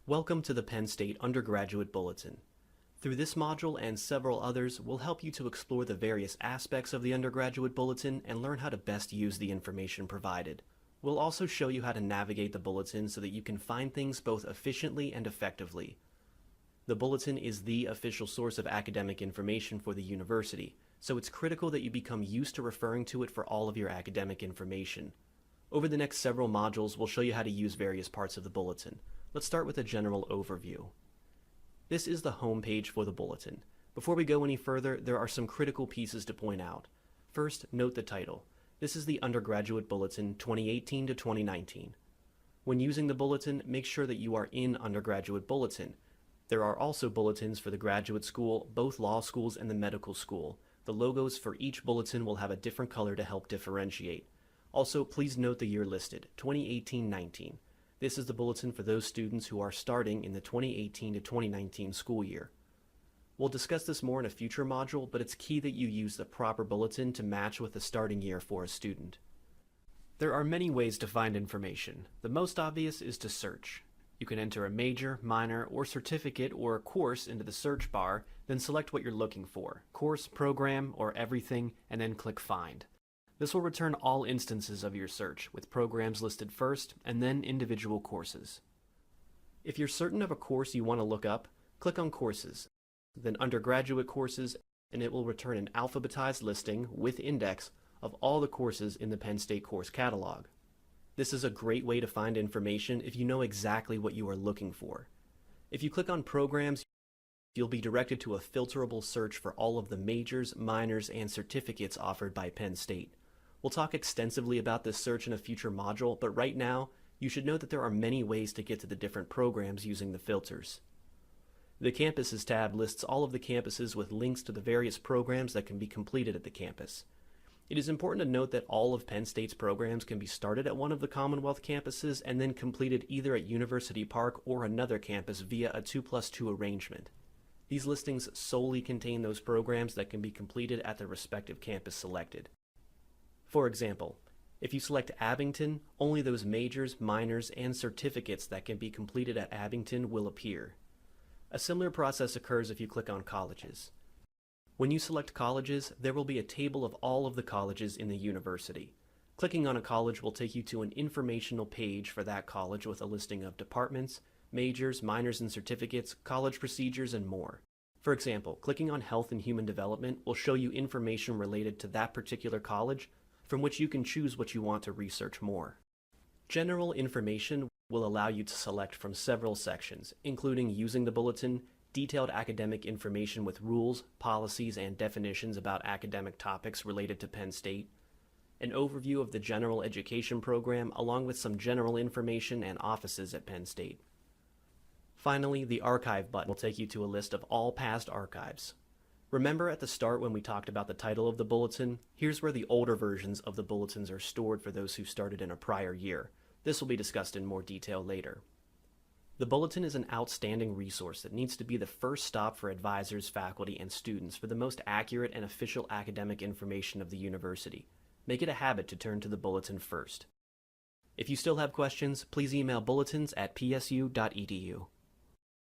Welcome to the Penn State Undergraduate Bulletin. Through this module and several others, we'll help you to explore the various aspects of the Undergraduate Bulletin and learn how to best use the information provided. We'll also show you how to navigate the Bulletin so that you can find things both efficiently and effectively. The Bulletin is the official source of academic information for the university, so it's critical that you become used to referring to it for all of your academic information. Over the next several modules, we'll show you how to use various parts of the Bulletin. Let's start with a general overview. This is the home page for the Bulletin. Before we go any further, there are some critical pieces to point out. First, note the title. This is the Undergraduate Bulletin 2018 to 2019. When using the Bulletin, make sure that you are in Undergraduate Bulletin. There are also bulletins for the graduate school, both law schools and the medical school. The logos for each bulletin will have a different color to help differentiate. Also, please note the year listed, 2018-19. This is the bulletin for those students who are starting in the 2018 to 2019 school year. We'll discuss this more in a future module, but it's key that you use the proper bulletin to match with the starting year for a student. There are many ways to find information. The most obvious is to search. You can enter a major, minor, or certificate or a course into the search bar, then select what you're looking for, course, program, or everything, and then click Find. This will return all instances of your search, with programs listed first and then individual courses. If you're certain of a course you want to look up, click on Courses, then Undergraduate Courses, and it will return an alphabetized listing with index of all the courses in the Penn State course catalog. This is a great way to find information if you know exactly what you are looking for. If you click on Programs, you'll be directed to a filterable search for all of the majors, minors, and certificates offered by Penn State. We'll talk extensively about this search in a future module, but right now, you should know that there are many ways to get to the different programs using the filters. The Campuses tab lists all of the campuses with links to the various programs that can be completed at the campus. It is important to note that all of Penn State's programs can be started at one of the Commonwealth campuses and then completed either at University Park or another campus via a 2+2 arrangement. These listings solely contain those programs that can be completed at the respective campus selected. For example, if you select Abington, only those majors, minors, and certificates that can be completed at Abington will appear. A similar process occurs if you click on colleges. When you select colleges, there will be a table of all of the colleges in the university. Clicking on a college will take you to an informational page for that college with a listing of departments, majors, minors and certificates, college procedures, and more. For example, clicking on Health and Human Development will show you information related to that particular college, from which you can choose what you want to research more. General information will allow you to select from several sections, including using the bulletin, detailed academic information with rules, policies, and definitions about academic topics related to Penn State, an overview of the general education program along with some general information and offices at Penn State. Finally, the Archive button will take you to a list of all past archives. Remember at the start when we talked about the title of the bulletin? Here's where the older versions of the bulletins are stored for those who started in a prior year. This will be discussed in more detail later. The Bulletin is an outstanding resource that needs to be the first stop for advisors, faculty, and students for the most accurate and official academic information of the university. Make it a habit to turn to the Bulletin first. If you still have questions, please email bulletins@psu.edu.